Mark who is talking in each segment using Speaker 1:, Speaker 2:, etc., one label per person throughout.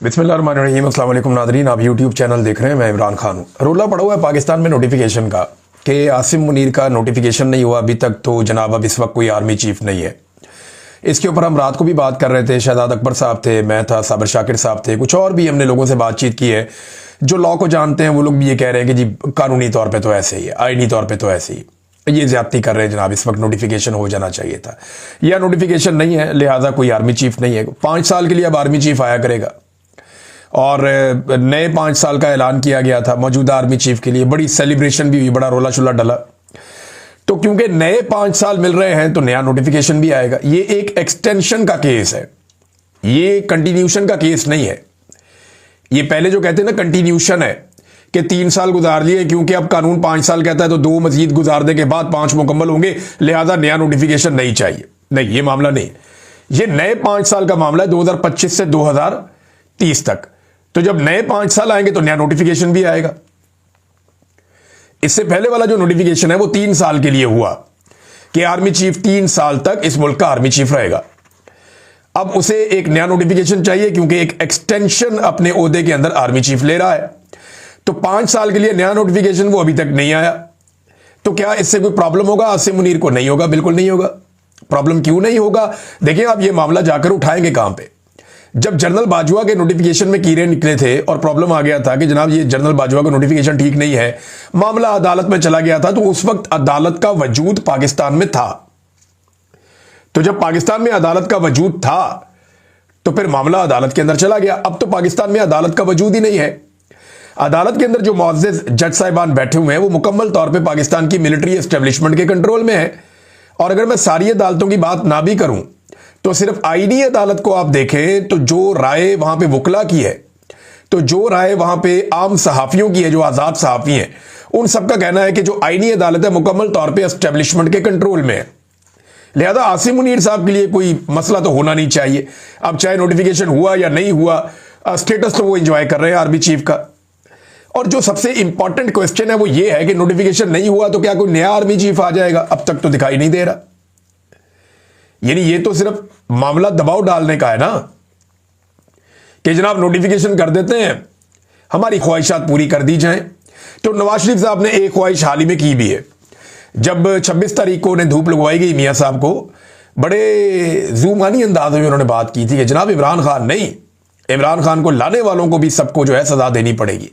Speaker 1: बिस्मिल्लाहिर्रहमानिर्रहीम। अस्सलाम वालेकुम नादरीन, आप यूट्यूब चैनल देख रहे हैं। मैं इमरान खान हूँ। रोला पड़ा हुआ है पाकिस्तान में नोटिफिकेशन का कि आसिम मुनीर का नोटिफिकेशन नहीं हुआ अभी तक, तो जनाब अब इस वक्त कोई आर्मी चीफ नहीं है। इसके ऊपर हम रात को भी बात कर रहे थे। शहजाद अकबर साहब थे, मैं था, साबिर शाकिर साहब थे, कुछ और भी हमने लोगों से बातचीत की है जो लॉ को जानते हैं। वो लोग भी ये कह रहे हैं कि जी कानूनी तौर पर तो ऐसे ही है, आईनी तौर पर तो ऐसे ही, ये ज्यादती कर रहे हैं जनाब। इस वक्त नोटिफिकेशन हो जाना चाहिए था, यह नोटिफिकेशन नहीं है, लिहाजा कोई आर्मी चीफ नहीं है। 5 साल के लिए अब आर्मी चीफ आया करेगा और नए 5 साल का ऐलान किया गया था मौजूदा आर्मी चीफ के लिए। बड़ी सेलिब्रेशन भी हुई, बड़ा रोला शुला डला। तो क्योंकि नए 5 साल मिल रहे हैं तो नया नोटिफिकेशन भी आएगा। ये एक एक्सटेंशन का केस है, ये कंटिन्यूशन का केस नहीं है। ये पहले जो कहते हैं ना कंटिन्यूशन है कि 3 साल गुजार लिए, क्योंकि अब कानून 5 साल कहता है तो 2 मजीद गुजारने के बाद 5 मुकम्मल होंगे, लिहाजा नया नोटिफिकेशन नहीं चाहिए। नहीं, ये मामला नहीं। ये नए 5 साल का मामला है, 2025 से 2030 तक। तो जब नए 5 साल आएंगे तो नया नोटिफिकेशन भी आएगा। इससे पहले वाला जो नोटिफिकेशन है वो 3 साल के लिए हुआ कि आर्मी चीफ 3 साल तक इस मुल्क का आर्मी चीफ रहेगा। अब उसे एक नया नोटिफिकेशन चाहिए क्योंकि एक एक्सटेंशन अपने ओहदे के अंदर आर्मी चीफ ले रहा है। तो 5 साल के लिए नया नोटिफिकेशन वो अभी तक नहीं आया। तो क्या इससे कोई प्रॉब्लम होगा आसिम मुनीर को? नहीं होगा, बिल्कुल नहीं होगा। प्रॉब्लम क्यों नहीं होगा? देखिए, आप ये मामला जाकर उठाएंगे कहां पे? जब जनरल बाजवा के नोटिफिकेशन में कीड़े निकले थे और प्रॉब्लम आ गया था कि जनाब ये जनरल बाजवा का नोटिफिकेशन ठीक नहीं है, मामला अदालत में चला गया था, तो उस वक्त अदालत का वजूद पाकिस्तान में था। तो जब पाकिस्तान में अदालत का वजूद था तो फिर मामला अदालत के अंदर चला गया। अब तो पाकिस्तान में अदालत का वजूद ही नहीं है। अदालत के अंदर जो मुअज़्ज़िज़ जज साहिबान बैठे हुए हैं वो मुकम्मल तौर पर पाकिस्तान की मिलिट्री एस्टेब्लिशमेंट के कंट्रोल में है। और अगर मैं सारी अदालतों की बात ना भी करूं तो सिर्फ आईनी अदालत को आप देखें तो जो राय वहां पे वुकला की है, तो जो राय वहां पे आम सहाफियों की है, जो आजाद सहाफी हैं, उन सबका कहना है कि जो आईनी अदालत है मुकम्मल तौर पे एस्टेब्लिशमेंट के कंट्रोल में है। लिहाजा आसिम मुनीर साहब के लिए कोई मसला तो होना नहीं चाहिए। अब चाहे नोटिफिकेशन हुआ या नहीं हुआ, स्टेटस तो वो इंजॉय कर रहे हैं आर्मी चीफ का। और जो सबसे इंपॉर्टेंट क्वेश्चन है वो ये है कि नोटिफिकेशन नहीं हुआ तो क्या कोई नया आर्मी चीफ आ जाएगा? अब तक तो दिखाई नहीं दे रहा। यानी ये तो सिर्फ मामला दबाव डालने का है ना कि जनाब नोटिफिकेशन कर देते हैं, हमारी ख्वाहिशात पूरी कर दी जाएं। तो नवाज शरीफ साहब ने एक ख्वाहिश हाल ही में की भी है। जब 26 तारीख को उन्हें धूप लगवाई गई मियां साहब को, बड़े जूमानी अंदाज में उन्होंने बात की थी कि जनाब इमरान खान नहीं, इमरान खान को लाने वालों को भी सबको जो है सजा देनी पड़ेगी।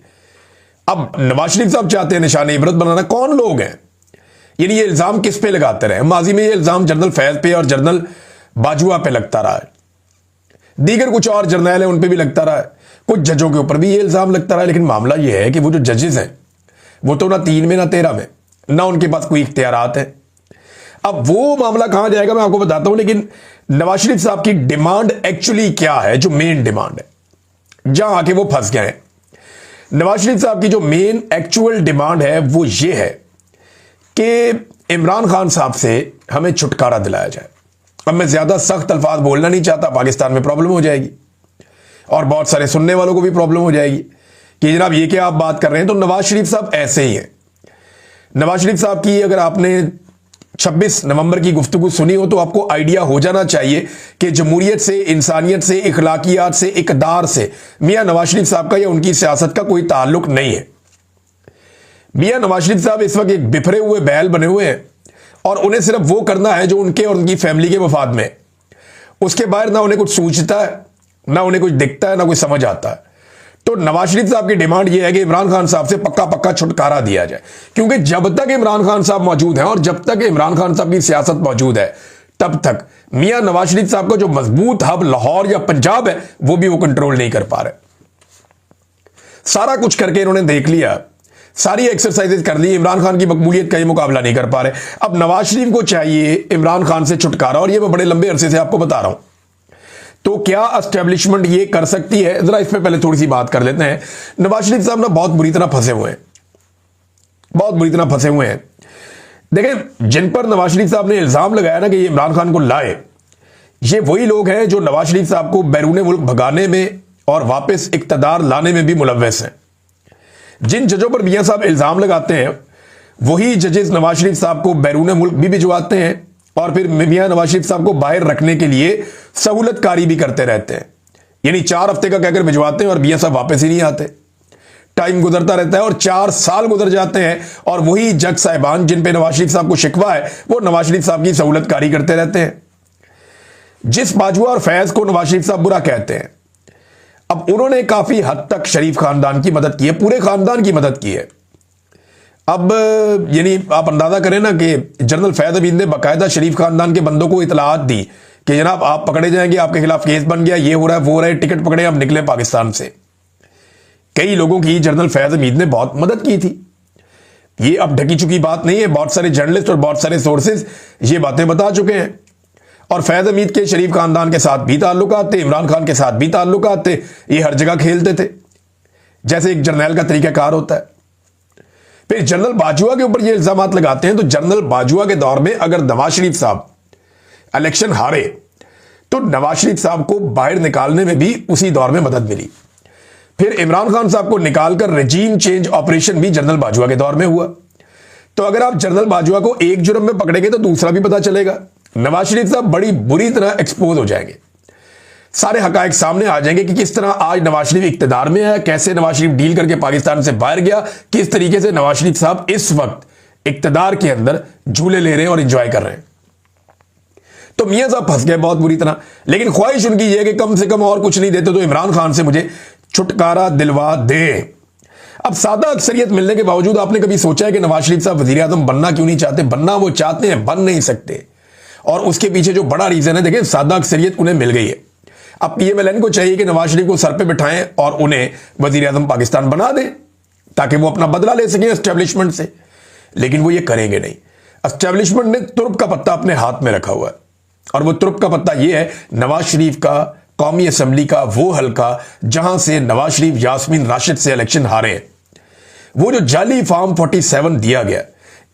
Speaker 1: अब नवाज शरीफ साहब चाहते हैं निशान इबरत बनाना। कौन लोग हैं? यानी ये इल्जाम किस पे लगाते रहे? माजी में ये इल्जाम जनरल फैज पे और जनरल बाजुआ पे लगता रहा है, दीगर कुछ और जर्नैल है उन पे भी लगता रहा है, कुछ जजों के ऊपर भी ये इल्जाम लगता रहा है। लेकिन मामला ये है कि वो जो जजेस हैं वो तो ना 3 में ना 13 में, ना उनके पास कोई इख्तियारात है। अब वो मामला कहां जाएगा मैं आपको बताता हूं। लेकिन नवाज शरीफ साहब की डिमांड एक्चुअली क्या है, जो मेन डिमांड है, जहां आके वो फंस गए हैं। नवाज शरीफ साहब की जो मेन एक्चुअल डिमांड है वो ये है कि इमरान खान साहब से हमें छुटकारा दिलाया जाए। अब मैं ज्यादा सख्त अल्फाज बोलना नहीं चाहता, पाकिस्तान में प्रॉब्लम हो जाएगी और बहुत सारे सुनने वालों को भी प्रॉब्लम हो जाएगी कि जनाब ये क्या आप बात कर रहे हैं। तो नवाज शरीफ साहब ऐसे ही हैं। नवाज शरीफ साहब की अगर आपने 26 नवंबर की गुफ्तगू सुनी हो तो आपको आइडिया हो जाना चाहिए कि जमहूरियत से, इंसानियत से, इखलाकियात से, इकदार से मियां नवाज शरीफ साहब का या उनकी सियासत का कोई ताल्लुक नहीं है। मियां नवाज शरीफ साहब इस वक्त एक बिफरे हुए बैल बने हुए हैं और उन्हें सिर्फ वो करना है जो उनके और उनकी फैमिली के मफाद में। उसके बाहर ना उन्हें कुछ सूझता है, ना उन्हें कुछ दिखता है, ना कुछ समझ आता है। तो नवाज शरीफ साहब की डिमांड यह है कि इमरान खान साहब से पक्का पक्का छुटकारा दिया जाए, क्योंकि जब तक इमरान खान साहब मौजूद हैं और जब तक इमरान खान साहब की सियासत मौजूद है तब तक मियां नवाज शरीफ साहब का जो मजबूत हब लाहौर या पंजाब है वो भी वो कंट्रोल नहीं कर पा रहे। सारा कुछ करके इन्होंने देख लिया, सारी एक्सरसाइजेज कर ली, इमरान खान की मकबूलियत का ये मुकाबला नहीं कर पा रहे। अब नवाज शरीफ को चाहिए इमरान खान से छुटकारा, और ये मैं बड़े लंबे अरसे से आपको बता रहा हूं। तो क्या एस्टेब्लिशमेंट ये कर सकती है? जरा इस पे पहले थोड़ी सी बात कर लेते हैं। नवाज शरीफ साहब ना बहुत बुरी तरह फंसे हुए हैं, बहुत बुरी तरह फंसे हुए हैं। देखें, जिन पर नवाज शरीफ साहब ने इल्जाम लगाया ना कि ये इमरान खान को लाए, ये वही लोग हैं जो नवाज शरीफ साहब को बैरून मुल्क भगाने में और वापस इक्तदार लाने में भी मुलव्वस हैं। जिन जजों पर मियां साहब इल्जाम लगाते हैं वही जजेस नवाज शरीफ साहब को बैरून मुल्क भी भिजवाते हैं और फिर मियां नवाज शरीफ साहब को बाहर रखने के लिए सहूलतकारी भी करते रहते हैं। यानी 4 हफ्ते का कहकर भिजवाते हैं और मियां साहब वापस ही नहीं आते। टाइम गुजरता रहता है और 4 साल गुजर जाते हैं और वही जज साहिबान जिन पे नवाज शरीफ साहब को शिकवा है वो नवाज शरीफ साहब की सहूलतकारी करते रहते हैं। जिस बाजवा और फैज को नवाज शरीफ साहब बुरा कहते हैं, अब उन्होंने काफी हद तक शरीफ खानदान की मदद की है, पूरे खानदान की मदद की है। अब यानी आप अंदाजा करें ना कि जनरल फैज हमीद ने बाकायदा शरीफ खानदान के बंदों को इतलात दी कि जनाब आप पकड़े जाएंगे, आपके खिलाफ केस बन गया, ये हो रहा है, वो हो रहा है, टिकट पकड़े, आप निकले पाकिस्तान से। कई लोगों की जनरल फैज हमीद ने बहुत मदद की थी। ये अब ढकी चुकी बात नहीं है, बहुत सारे जर्नलिस्ट और बहुत सारे सोर्सेज ये बातें बता चुके हैं। और फैज हमीद के शरीफ खानदान के साथ भी ताल्लुकात थे, इमरान खान के साथ भी ताल्लुकात थे, ये हर जगह खेलते थे जैसे एक जर्नैल का तरीकाकार होता है। फिर जनरल बाजवा के ऊपर ये इल्जाम लगाते हैं, तो जनरल बाजवा के दौर में अगर नवाज शरीफ साहब इलेक्शन हारे तो नवाज शरीफ साहब को बाहर निकालने में भी उसी दौर में मदद मिली। फिर इमरान खान साहब को निकालकर रेजीम चेंज ऑपरेशन भी जनरल बाजवा के दौर में हुआ। तो अगर आप जनरल बाजवा को एक जुर्म में पकड़ेंगे तो दूसरा भी पता चलेगा। नवाज शरीफ साहब बड़ी बुरी तरह एक्सपोज हो जाएंगे, सारे हकायक सामने आ जाएंगे कि किस तरह आज नवाज शरीफ इक्तदार में है, कैसे नवाज शरीफ डील करके पाकिस्तान से बाहर गया, किस तरीके से नवाज शरीफ साहब इस वक्त इक्तदार के अंदर झूले ले रहे हैं और एंजॉय कर रहे हैं। तो मियां साहब फंस गए बहुत बुरी तरह। लेकिन ख्वाहिश उनकी यह कि कम से कम और कुछ नहीं देते तो इमरान खान से मुझे छुटकारा दिलवा दे। अब सादा अक्सरियत मिलने के बावजूद आपने कभी सोचा है कि नवाज शरीफ साहब वजीर आजम बनना क्यों नहीं चाहते? बनना वो चाहते हैं, बन नहीं सकते। और उसके पीछे जो बड़ा रीजन है, देखिए सादा अक्सरियत उन्हें मिल गई है। अब पीएमएलएन को चाहिए कि नवाज शरीफ को सर पे बिठाएं और उन्हें वजीर आजम पाकिस्तान बना दें ताकि वो अपना बदला ले सकें एस्टेब्लिशमेंट से। लेकिन वो ये करेंगे नहीं। एस्टेब्लिशमेंट ने तुर्क का पत्ता अपने हाथ में रखा हुआ है और वो तुर्क का पत्ता ये है नवाज शरीफ का कौमी असम्बली का वो हल्का जहां से नवाज शरीफ यास्मीन राशिद से इलेक्शन हारे हैं। वो जो जाली फॉर्म 47 दिया गया,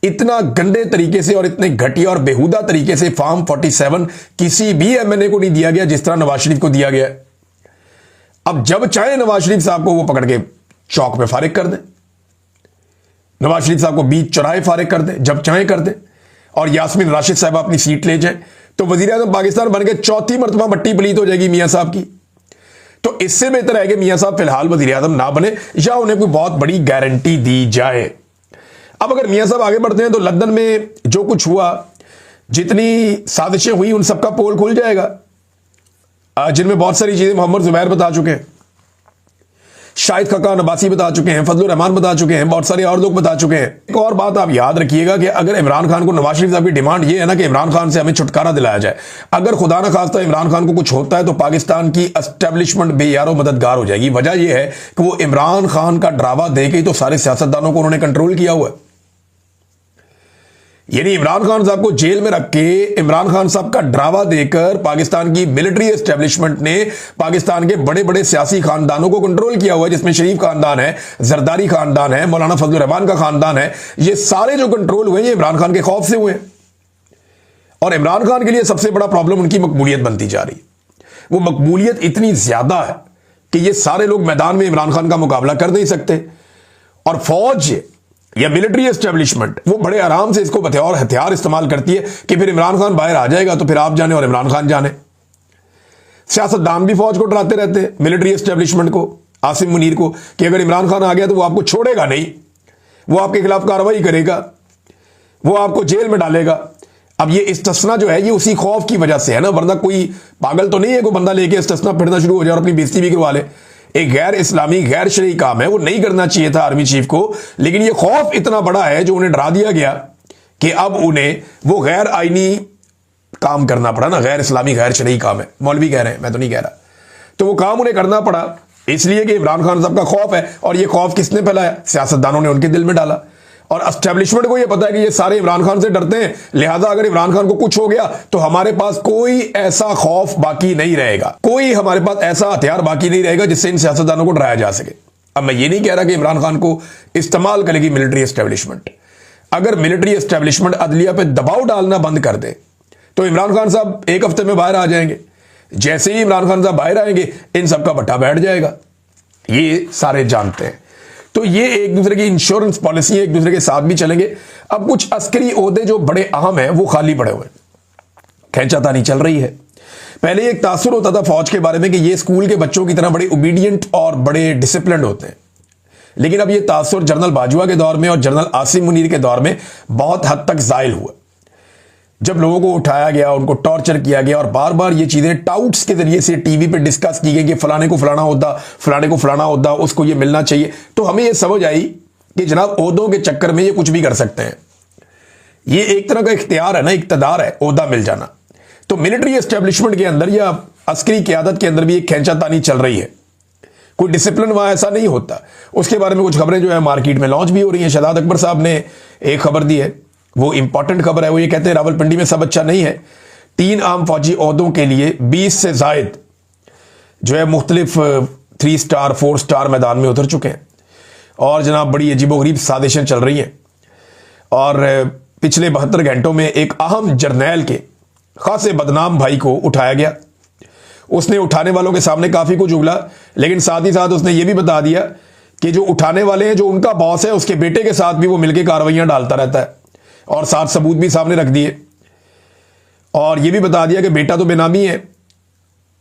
Speaker 1: इतना गंदे तरीके से और इतने घटिया और बेहुदा तरीके से फॉर्म 47 किसी भी एमएनए को नहीं दिया गया जिस तरह नवाज शरीफ को दिया गया। अब जब चाहे नवाज शरीफ साहब को वो पकड़ के चौक पे फारिग कर दें, नवाज शरीफ साहब को बीच चौराहे फारिग कर दें, जब चाहे कर दें, और यास्मीन राशिद साहब अपनी सीट ले जाए तो वजीर आजम पाकिस्तान बन के चौथी मरतबा मट्टी पलीत हो जाएगी मियां साहब की। तो इससे बेहतर है कि मियां साहब फिलहाल वजीर आजम ना बने या उन्हें कोई बहुत बड़ी गारंटी दी जाए। अब अगर मियां साहब आगे बढ़ते हैं तो लंदन में जो कुछ हुआ, जितनी साजिशें हुई, उन सबका पोल खुल जाएगा, जिनमें बहुत सारी चीजें मोहम्मद जुबैर बता चुके हैं, शाहिद खकान अब्बासी बता चुके हैं, फजलुर रहमान बता चुके हैं, बहुत सारे और लोग बता चुके हैं। एक और बात आप याद रखिएगा कि अगर इमरान खान को, नवाज शरीफ साहब की डिमांड ये है ना कि इमरान खान से हमें छुटकारा दिलाया जाए, अगर खुदा ना खास्ता इमरान खान को कुछ होता है तो पाकिस्तान की एस्टेब्लिशमेंट बेयारो मददगार हो जाएगी। वजह यह है कि वो इमरान खान का ड्रावा दे के तो सारे सियासतदानों को उन्होंने कंट्रोल किया हुआ है। यानी इमरान खान साहब को जेल में रख के इमरान खान साहब का ड्रावा देकर पाकिस्तान की मिलिट्री एस्टेब्लिशमेंट ने पाकिस्तान के बड़े बड़े सियासी खानदानों को कंट्रोल किया हुआ है, जिसमें शरीफ खानदान है, जरदारी खानदान है, मौलाना फजलुर रहमान का खानदान है। ये सारे जो कंट्रोल हुए ये इमरान खान के खौफ से हुए। और इमरान खान के लिए सबसे बड़ा प्रॉब्लम उनकी मकबूलियत बनती जा रही। वो मकबूलियत इतनी ज्यादा है कि ये सारे लोग मैदान में इमरान खान का मुकाबला कर नहीं सकते। और फौज या मिलिट्री एस्टेब्लिशमेंट वो बड़े आराम से इसको बतौर हथियार इस्तेमाल करती है कि फिर इमरान खान बाहर आ जाएगा तो फिर आप जाने और इमरान खान जाने। सियासतदान भी फौज को डराते रहते हैं, मिलिट्री एस्टेब्लिशमेंट को, आसिम मुनीर को, कि अगर इमरान खान आ गया तो वो आपको छोड़ेगा नहीं, वो आपके खिलाफ कार्रवाई करेगा, वो आपको जेल में डालेगा। अब ये इस्तिस्ना जो है ये उसी खौफ की वजह से है ना, वरना कोई पागल तो नहीं है कोई बंदा लेके इस्तिस्ना फिरना शुरू हो जाए और अपनी बेइज्जती भी करवा ले। एक गैर इस्लामी गैर शरई काम है, वो नहीं करना चाहिए था आर्मी चीफ को, लेकिन ये खौफ इतना बड़ा है जो उन्हें डरा दिया गया कि अब उन्हें वो गैर आईनी काम करना पड़ा ना, गैर इस्लामी गैर शरई काम है, मौलवी कह रहे हैं, मैं तो नहीं कह रहा। तो वो काम उन्हें करना पड़ा इसलिए कि इमरान खान साहब का खौफ है। और ये खौफ किसने फैलाया? सियासतदानों ने उनके दिल में डाला। और एस्टेब्लिशमेंट को ये पता है कि ये सारे इमरान खान से डरते हैं, लिहाजा अगर इमरान खान को कुछ हो गया तो हमारे पास कोई ऐसा खौफ बाकी नहीं रहेगा, कोई हमारे पास ऐसा हथियार बाकी नहीं रहेगा जिससे इन सियासतदानों को डराया जा सके। अब मैं ये नहीं कह रहा कि इमरान खान को इस्तेमाल करेगी मिलिट्री एस्टेब्लिशमेंट। अगर मिलिट्री एस्टेब्लिशमेंट अदलिया पे दबाव डालना बंद कर दे तो इमरान खान साहब एक हफ्ते में बाहर आ जाएंगे। जैसे ही इमरान खान साहब बाहर आएंगे इन सबका भट्टा बैठ जाएगा, ये सारे जानते हैं। तो ये एक दूसरे की इंश्योरेंस पॉलिसी है, एक दूसरे के साथ भी चलेंगे। अब कुछ अस्करी ओहदे जो बड़े अहम हैं वो खाली पड़े हुए, खैंचातानी चल रही है। पहले एक तासुर होता था फौज के बारे में कि ये स्कूल के बच्चों की तरह बड़े ओबीडियंट और बड़े डिसिप्लिन्ड होते हैं, लेकिन अब ये तासुर जनरल बाजवा के दौर में और जनरल आसिम मुनीर के दौर में बहुत हद तक जायल हुआ। जब लोगों को उठाया गया, उनको टॉर्चर किया गया और बार बार ये चीजें टाउट्स के जरिए से टीवी पे डिस्कस की गई कि फलाने को फलाना होता, फलाने को फलाना होता, उसको ये मिलना चाहिए, तो हमें ये समझ आई कि जनाब ओहदों के चक्कर में ये कुछ भी कर सकते हैं। ये एक तरह का इख्तियार है ना, इक्तदार है, ओहदा मिल जाना। तो मिलिट्री एस्टेब्लिशमेंट के अंदर या अस्करी क़यादत के अंदर भी एक खींचातानी चल रही है, कोई डिसिप्लिन वहां ऐसा नहीं होता। उसके बारे में कुछ खबरें जो है मार्केट में लॉन्च भी हो रही हैं। शहजाद अकबर साहब ने एक खबर दी है, वो इंपॉर्टेंट खबर है। वो ये कहते हैं रावलपिंडी में सब अच्छा नहीं है, 3 आम फौजी ओहदों के लिए 20 से जायद जो है मुख्तलिफ 3 स्टार 4 स्टार मैदान में उतर चुके हैं और जनाब बड़ी अजीबोगरीब साजिशें चल रही हैं। और पिछले 72 घंटों में एक अहम जर्नैल के खासे बदनाम भाई को उठाया गया। उसने उठाने वालों के सामने काफी कुछ उगला, लेकिन साथ ही साथ उसने ये भी बता दिया कि जो उठाने वाले हैं, जो उनका बॉस है, उसके बेटे के साथ भी वो मिलकर कार्रवाइयां डालता रहता है और साथ सबूत भी सामने रख दिए। और ये भी बता दिया कि बेटा तो बेनामी है,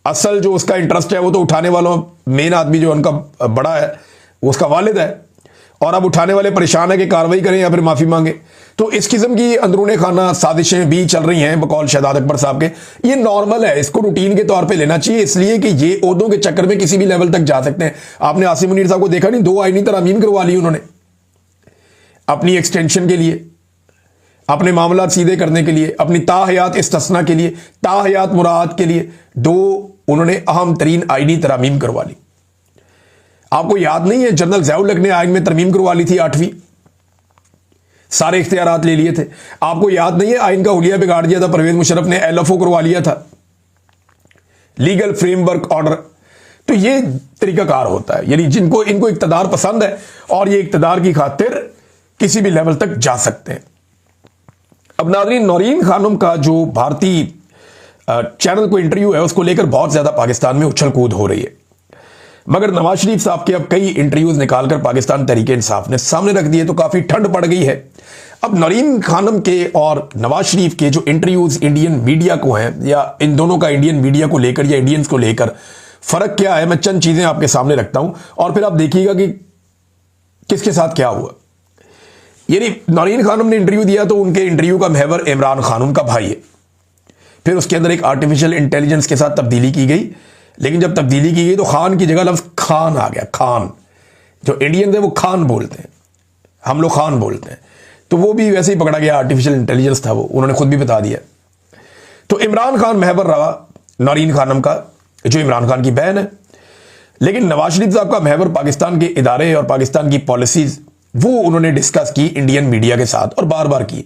Speaker 1: असल जो उसका इंटरेस्ट है वो तो उठाने वालों, मेन आदमी जो उनका बड़ा है वो उसका वालिद है, और अब उठाने वाले परेशान है कि कार्रवाई करें या फिर माफी मांगे। तो इस किस्म की अंदरूने खाना साजिशें भी चल रही हैं बकौल शहजाद अकबर साहब के। ये नॉर्मल है, इसको रूटीन के तौर पे लेना चाहिए, इसलिए कि ये ओहदों के चक्कर में किसी भी लेवल तक जा सकते हैं। आपने आसिम मुनीर साहब को देखा नहीं, 2 आईनी तरमीम करवा ली उन्होंने अपनी एक्सटेंशन के लिए, अपने मामला सीधे करने के लिए, अपनी ताहयात इस्तिस्ना के लिए, ताहयात मुराद के लिए 2 उन्होंने अहम तरीन आईनी तरमीम करवा ली। आपको याद नहीं है जनरल ज़ियाउल हक ने आइन में तरमीम करवा ली थी 8वीं, सारे इख्तियारात ले लिए थे। आपको याद नहीं है आइन का हुलिया बिगाड़ दिया था परवेज मुशर्रफ ने, LFO करवा लिया था, लीगल फ्रेमवर्क ऑर्डर। तो ये तरीकाकार होता है, यानी जिनको इनको इक्तदार पसंद है और ये इक्तदार की खातिर किसी भी लेवल तक जा सकते हैं। अब नाज़रीन, नौरीन खानम का जो भारतीय चैनल को इंटरव्यू है उसको लेकर बहुत ज्यादा पाकिस्तान में उछल कूद हो रही है, मगर नवाज शरीफ साहब के अब कई इंटरव्यूज निकालकर पाकिस्तान तहरीक इंसाफ ने सामने रख दिए तो काफी ठंड पड़ गई है। अब नौरीन खानम के और नवाज शरीफ के जो इंटरव्यूज इंडियन मीडिया को हैं, या इन दोनों का इंडियन मीडिया को लेकर या इंडियंस को लेकर फर्क क्या है, मैं चंद चीजें आपके सामने रखता हूं और फिर आप देखिएगा कि किसके साथ क्या हुआ। यानी नौरीन खानम ने इंटरव्यू दिया तो उनके इंटरव्यू का महवर इमरान खान का भाई है, फिर उसके अंदर एक आर्टिफिशियल इंटेलिजेंस के साथ तब्दीली की गई, लेकिन जब तब्दीली की गई तो खान की जगह लफ्ज खान आ गया। खान, जो इंडियन है वो खान बोलते हैं, हम लोग खान बोलते हैं, तो वो भी वैसे ही पकड़ा गया, आर्टिफिशियल इंटेलिजेंस था वो, उन्होंने खुद भी बता दिया। तो इमरान खान महवर रहा नौरीन खानम का, जो इमरान खान की बहन है, लेकिन नवाज शरीफ साहब का महवर पाकिस्तान के इदारे और पाकिस्तान की पॉलिसीज वो उन्होंने डिस्कस की इंडियन मीडिया के साथ और बार बार की।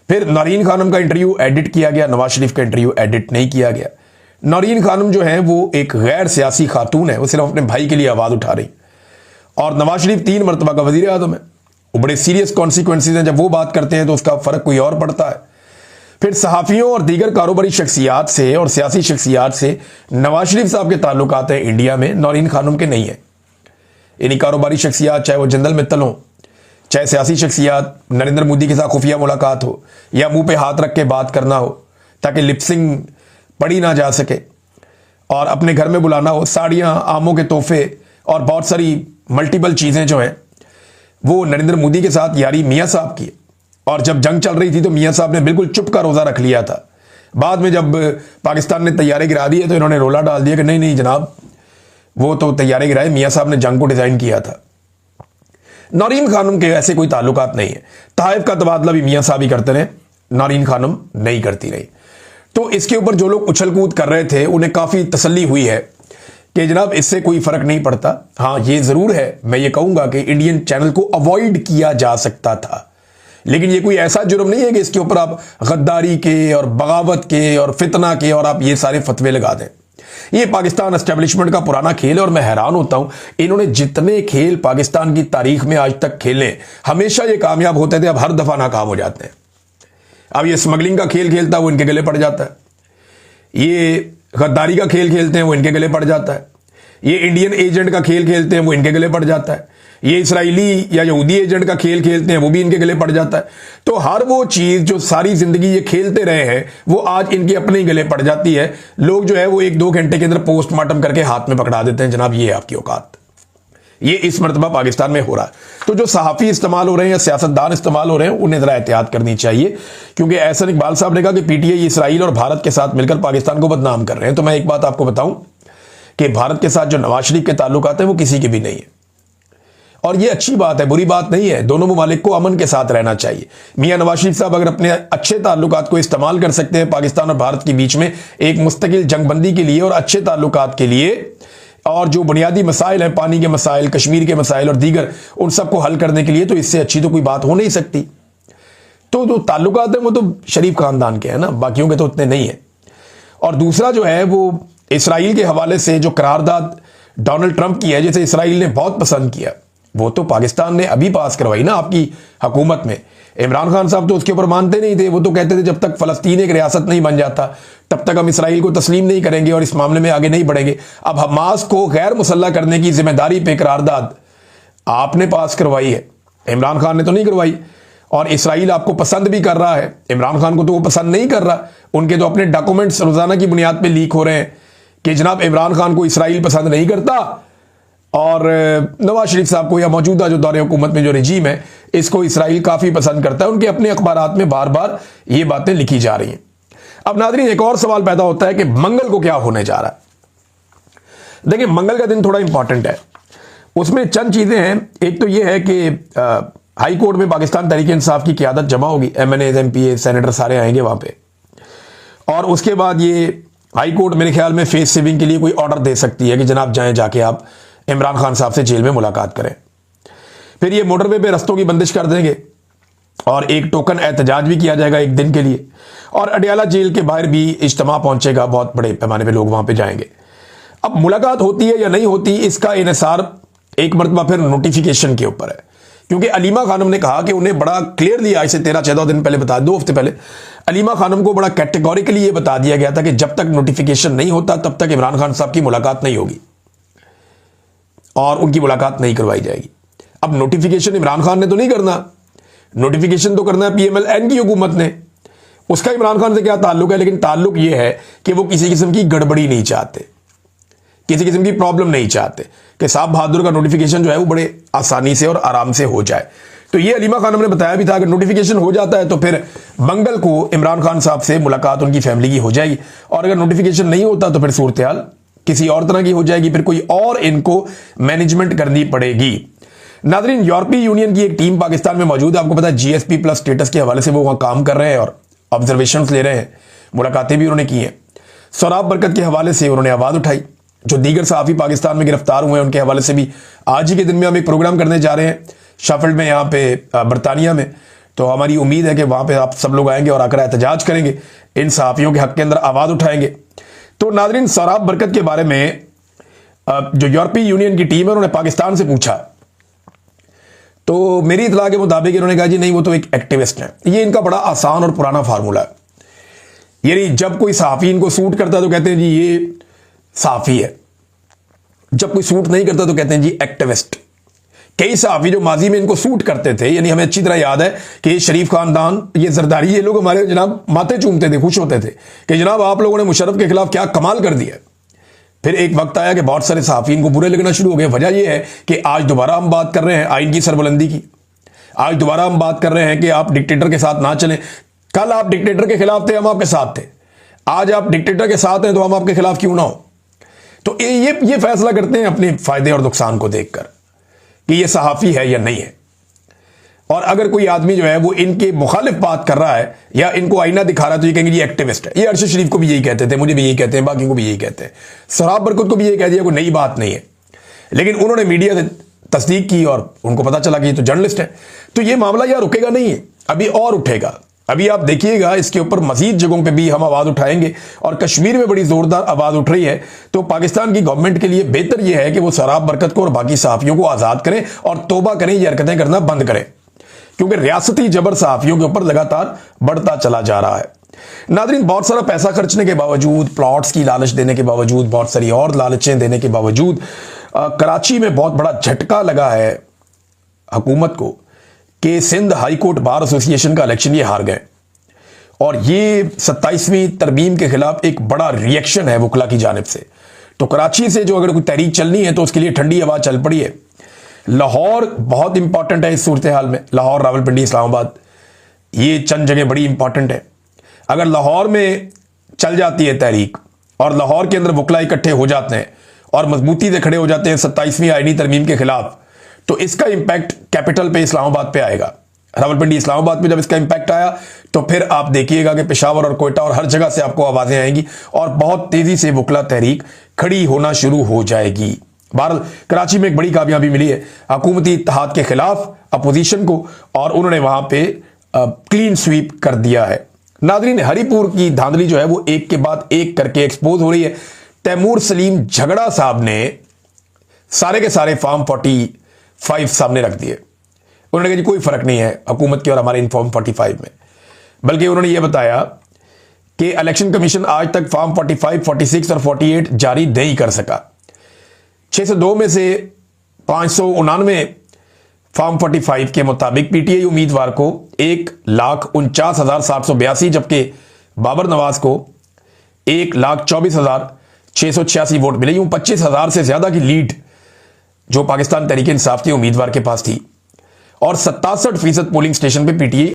Speaker 1: फिर नौरीन खानम का इंटरव्यू एडिट किया गया, नवाज शरीफ का इंटरव्यू एडिट नहीं किया गया। नौरीन खानम जो है वो एक गैर सियासी खातून है, वो सिर्फ अपने भाई के लिए आवाज उठा रही, और नवाज शरीफ 3 मरतबा का वजीर आजम है, वो बड़े सीरियस कॉन्सिक्वेंसेज हैं, जब वो बात करते हैं तो उसका फर्क कोई और पड़ता है। फिर सहाफ़ियों और दीगर कारोबारी शख्सियात से और सियासी शख्सियात से नवाज शरीफ साहब के ताल्लुकात हैं इंडिया में, नौरीन खानम के नहीं है। यानी कारोबारी शख्सियात, चाहे वो जनरल मित्तल हो, चाहे सियासी शख्सियात, नरेंद्र मोदी के साथ खुफिया मुलाकात हो या मुंह पे हाथ रख के बात करना हो ताकि लिपसिंग पढ़ी ना जा सके, और अपने घर में बुलाना हो, साड़ियां, आमों के तोहफे और बहुत सारी मल्टीपल चीजें जो हैं वो नरेंद्र मोदी के साथ यारी मियाँ साहब की। और जब जंग चल रही थी तो मियाँ साहब ने बिल्कुल चुप का रोजा रख लिया था। बाद में जब पाकिस्तान ने तैयारे गिरा दिए तो इन्होंने रोला डाल दिया कि नहीं नहीं जनाब, वो तो तैयारे गिराए, मियाँ साहब ने जंग को डिजाइन किया था। नौरीन खानम के ऐसे कोई ताल्लुकात नहीं है। तहाइफ का तबादला भी मियाँ साहब ही करते रहे, नौरीन खानम नहीं करती रही। तो इसके ऊपर जो लोग उछल कूद कर रहे थे उन्हें काफी तसल्ली हुई है कि जनाब इससे कोई फर्क नहीं पड़ता। हाँ, ये जरूर है, मैं ये कहूंगा कि इंडियन चैनल को अवॉइड किया जा सकता था, लेकिन ये कोई ऐसा जुर्म नहीं है कि इसके ऊपर आप गद्दारी के और बगावत के और फितना के और आप ये सारे फतवे लगा दें। ये पाकिस्तान एस्टेब्लिशमेंट का पुराना खेल है और मैं हैरान होता हूं, इन्होंने जितने खेल पाकिस्तान की तारीख में आज तक खेले हमेशा ये कामयाब होते थे, अब हर दफा नाकाम हो जाते हैं। अब ये स्मगलिंग का खेल खेलता है वो इनके गले पड़ जाता है, ये गद्दारी का खेल खेलते हैं वो इनके गले पड़ जाता है, ये इंडियन एजेंट का खेल खेलते हैं, वो इनके गले पड़ जाता है। ये इसराइली या यहूदी एजेंट का खेल खेलते हैं, वो भी इनके गले पड़ जाता है। तो हर वो चीज जो सारी जिंदगी ये खेलते रहे हैं, वो आज इनके अपने ही गले पड़ जाती है। लोग जो है वो 1-2 घंटे के अंदर पोस्टमार्टम करके हाथ में पकड़ा देते हैं, जनाब ये आपकी औकात। ये इस मर्तबा पाकिस्तान में हो रहा है। तो जो सहाफ़ी इस्तेमाल हो रहे हैं या सियासतदान इस्तेमाल हो रहे हैं, उन्हें जरा एहतियात करनी चाहिए, क्योंकि एहसन इकबाल साहब ने कहा कि पीटीआई इसराइल और भारत के साथ मिलकर पाकिस्तान को बदनाम कर रहे हैं। तो मैं एक बात आपको बताऊं कि भारत के साथ जो नवाज शरीफ के ताल्लुकात हैं वो किसी के भी नहीं है, और ये अच्छी बात है, बुरी बात नहीं है। दोनों ममालिक को अमन के साथ रहना चाहिए। मियां नवाज शरीफ साहब अगर अपने अच्छे ताल्लुकात को इस्तेमाल कर सकते हैं पाकिस्तान और भारत के बीच में एक मुस्तकिल जंगबंदी के लिए और अच्छे ताल्लुकात के लिए, और जो बुनियादी मसाइल हैं, पानी के मसाइल, कश्मीर के मसाइल और दीगर, उन सबको हल करने के लिए, तो इससे अच्छी तो कोई बात हो नहीं सकती। तो जो ताल्लुकात हैं वो तो शरीफ खानदान के हैं ना, बाकियों के तो उतने नहीं है। और दूसरा जो है वो इसराइल के हवाले से जो करारदाद डोनाल्ड ट्रंप की है, जिसे इसराइल ने बहुत पसंद किया, वो तो पाकिस्तान ने अभी पास करवाई ना आपकी हुकूमत में। इमरान खान साहब तो उसके ऊपर मानते नहीं थे, वो तो कहते थे जब तक फलस्तीन एक रियासत नहीं बन जाता तब तक हम इसराइल को तस्लीम नहीं करेंगे और इस मामले में आगे नहीं बढ़ेंगे। अब हमास को गैर मुसल्लह करने की जिम्मेदारी पे करारदाद आपने पास करवाई है, इमरान खान ने तो नहीं करवाई। और इसराइल आपको पसंद भी कर रहा है, इमरान खान को तो वो पसंद नहीं कर रहा। उनके तो अपने डॉक्यूमेंट्स रोजाना की बुनियाद पे लीक हो रहे हैं कि जनाब इमरान खान को इसराइल पसंद नहीं करता, और नवाज शरीफ साहब को या मौजूदा जो दौरे हुकूमत में जो रजीम है, इसको इसराइल काफी पसंद करता है। उनके अपने अखबारात में बार बार ये बातें लिखी जा रही हैं। अब नाज़रीन, एक और सवाल पैदा होता है कि मंगल को क्या होने जा रहा है। देखिए, मंगल का दिन थोड़ा इंपॉर्टेंट है, उसमें चंद चीजें हैं। एक तो यह है कि हाई कोर्ट में पाकिस्तान तहरीक इंसाफ की क़यादत जमा होगी, MNAs, MPA, सेनेटर सारे आएंगे वहां पे, और उसके बाद ये हाई कोर्ट मेरे ख्याल में फेस सेविंग के लिए कोई ऑर्डर दे सकती है कि जनाब जाएं, जाके आप इमरान खान साहब से जेल में मुलाकात करें। फिर ये मोटरवे पे रस्तों की बंदिश कर देंगे और एक टोकन एहतजाज भी किया जाएगा एक दिन के लिए, और अडयाला जेल के बाहर भी इज्तिमा पहुंचेगा, बहुत बड़े पैमाने पे लोग वहां पे जाएंगे। अब मुलाकात होती है या नहीं होती, इसका इन्हिसार एक मरतबा फिर नोटिफिकेशन के ऊपर है, क्योंकि अलीमा खानम ने कहा कि उन्हें बड़ा क्लियरली आज से 13-14 दिन पहले 2 हफ्ते पहले अलीमा खानम को बड़ा कैटेगोरिकली ये बता दिया गया था कि जब तक नोटिफिकेशन नहीं होता तब तक इमरान खान साहब की मुलाकात नहीं होगी और उनकी मुलाकात नहीं करवाई जाएगी। अब नोटिफिकेशन इमरान खान ने तो नहीं करना, नोटिफिकेशन तो करना है PMLN की हुकूमत ने। उसका इमरान खान से क्या ताल्लुक है, लेकिन ताल्लुक यह है कि वो किसी किस्म की गड़बड़ी नहीं चाहते, किसी किस्म की प्रॉब्लम नहीं चाहते कि साहब बहादुर का नोटिफिकेशन जो है वो बड़े आसानी से और आराम से हो जाए। तो ये अलीमा खानम ने बताया भी था कि नोटिफिकेशन हो जाता है तो फिर मंगल को इमरान खान साहब से मुलाकात उनकी फैमिली की हो जाएगी, और अगर नोटिफिकेशन नहीं होता तो फिर सूरत हाल किसी और तरह की हो जाएगी, फिर कोई और इनको मैनेजमेंट करनी पड़ेगी। नाज़रीन, यूरोपीय यूनियन की एक टीम पाकिस्तान में मौजूद है, आपको पता है GSP+ स्टेटस के हवाले से वो वहां काम कर रहे हैं और ऑब्जर्वेशंस ले रहे हैं, मुलाकातें भी उन्होंने की हैं। सोराब बरकत के हवाले से उन्होंने आवाज उठाई, जो दीगर सहाफ़ी पाकिस्तान में गिरफ्तार हुए हैं उनके हवाले से भी आज ही के दिन में हम एक प्रोग्राम करने जा रहे हैं शाफिल्ड में, यहाँ पे बरतानिया में। तो हमारी उम्मीद है कि वहां पे आप सब लोग आएंगे और आकर एहतजाज करेंगे, इन सहाफ़ियों के हक के अंदर आवाज उठाएंगे। तो नाज़रीन, सोराब बरकत के बारे में जो यूरोपीय यूनियन की टीम है उन्होंने पाकिस्तान से पूछा, तो मेरी इतला के मुताबिक इन्होंने कहा जी नहीं, वो तो एक एक्टिविस्ट है। ये इनका बड़ा आसान और पुराना फार्मूला है, यानी जब कोई सहाफ़ी इनको सूट करता है तो कहते हैं जी ये सहाफ़ी है, जब कोई सूट नहीं करता तो कहते हैं जी एक्टिविस्ट। कई सहाफ़ी जो माजी में इनको सूट करते थे, यानी हमें अच्छी तरह याद है कि शरीफ खानदान, ये जरदारी, ये लोग हमारे जनाब माथे चूमते थे, खुश होते थे कि जनाब आप लोगों ने मुशर्रफ के खिलाफ क्या कमाल कर दिया। फिर एक वक्त आया कि बहुत सारे सहाफ़ी इनको बुरे लगना शुरू हो गए। वजह यह है कि आज दोबारा हम बात कर रहे हैं आइन की सरबुलंदी की, आज दोबारा हम बात कर रहे हैं कि आप डिक्टेटर के साथ ना चलें। कल आप डिक्टेटर के खिलाफ थे, हम आपके साथ थे, आज आप डिक्टेटर के साथ हैं तो हम आपके खिलाफ क्यों ना हो। तो ये फैसला करते हैं अपने फायदे और नुकसान को देखकर कि ये सहाफ़ी है या नहीं है। और अगर कोई आदमी जो है वो इनके मुखालिफ बात कर रहा है या इनको आईना दिखा रहा है तो ये कहेंगे ये एक्टिविस्ट है। ये अरशद शरीफ को भी यही कहते थे, मुझे भी यही कहते हैं, बाकियों को भी यही कहते हैं, सोराब बरकत को भी यही कह दिया, कोई नई बात नहीं है। लेकिन उन्होंने मीडिया से तस्दीक की और उनको पता चला कि ये तो जर्नलिस्ट है। तो ये मामला यार रुकेगा नहीं है, अभी और उठेगा। अभी आप देखिएगा इसके ऊपर मजीद जगहों पे भी हम आवाज उठाएंगे, और कश्मीर में बड़ी जोरदार आवाज उठ रही है। तो पाकिस्तान की गवर्नमेंट के लिए बेहतर यह है कि वो सोराब बरकत को और बाकी सहाफ़ियों को आज़ाद करें और तौबा करें, ये हरकतें करना बंद करें, क्योंकि रियासती जबर सहाफ़ियों के ऊपर लगातार बढ़ता चला जा रहा है। नादरीन, बहुत सारा पैसा खर्चने के बावजूद, प्लॉट्स की लालच देने के बावजूद, बहुत सारी और लालचें देने के बावजूद कराची में बहुत बड़ा झटका लगा है हुकूमत को कि Sindh high court bar association का इलेक्शन ये हार गए। और ये 27वीं तरमीम के खिलाफ एक बड़ा रिएक्शन है वकला की जानिब से। तो कराची से जो अगर कोई तहरीक चलनी है तो उसके लिए ठंडी हवा चल पड़ी है। लाहौर बहुत इंपॉर्टेंट है इस सूरत हाल में, लाहौर, रावलपिंडी, इस्लामाबाद, ये चंद जगह बड़ी इंपॉर्टेंट है। अगर लाहौर में चल जाती है तहरीक और लाहौर के अंदर वकला इकट्ठे हो जाते हैं और मजबूती से खड़े हो जाते हैं 27वीं आईनी तरमीम के खिलाफ, तो इसका इंपैक्ट कैपिटल पे इस्लामाबाद पे आएगा। रावलपिंडी, इस्लामाबाद में जब इसका इंपैक्ट आया तो फिर आप देखिएगा कि पेशावर और कोयटा और हर जगह से आपको आवाजें आएंगी और बहुत तेजी से वकला तहरीक खड़ी होना शुरू हो जाएगी। बहरहाल कराची में एक बड़ी कामयाबी मिली है हुकूमती इत्तेहाद के खिलाफ अपोजिशन को, और उन्होंने वहां पे क्लीन स्वीप कर दिया है। नादरीन, हरिपुर की धांधली जो है वो एक के बाद एक करके एक्सपोज हो रही है। तैमूर सलीम झगड़ा साहब ने सारे के सारे फॉर्म 45 सामने रख दिए। उन्होंने कहा जी कोई फर्क नहीं है हुकूमत के और हमारे इन फॉर्म 45 में, बल्कि उन्होंने ये बताया कि इलेक्शन कमीशन आज तक फॉर्म 45, 46 और 48 जारी नहीं कर सका। 602 में से 599 फॉर्म 45 के मुताबिक पीटीआई उम्मीदवार को 1,49,782, जबकि बाबर नवाज को 1,24,686 वोट मिले। यूं 25,000 से ज्यादा की लीड जो पाकिस्तान तहरीक इंसाफ के उम्मीदवार के पास थी और 67% पोलिंग स्टेशन पे पीटीआई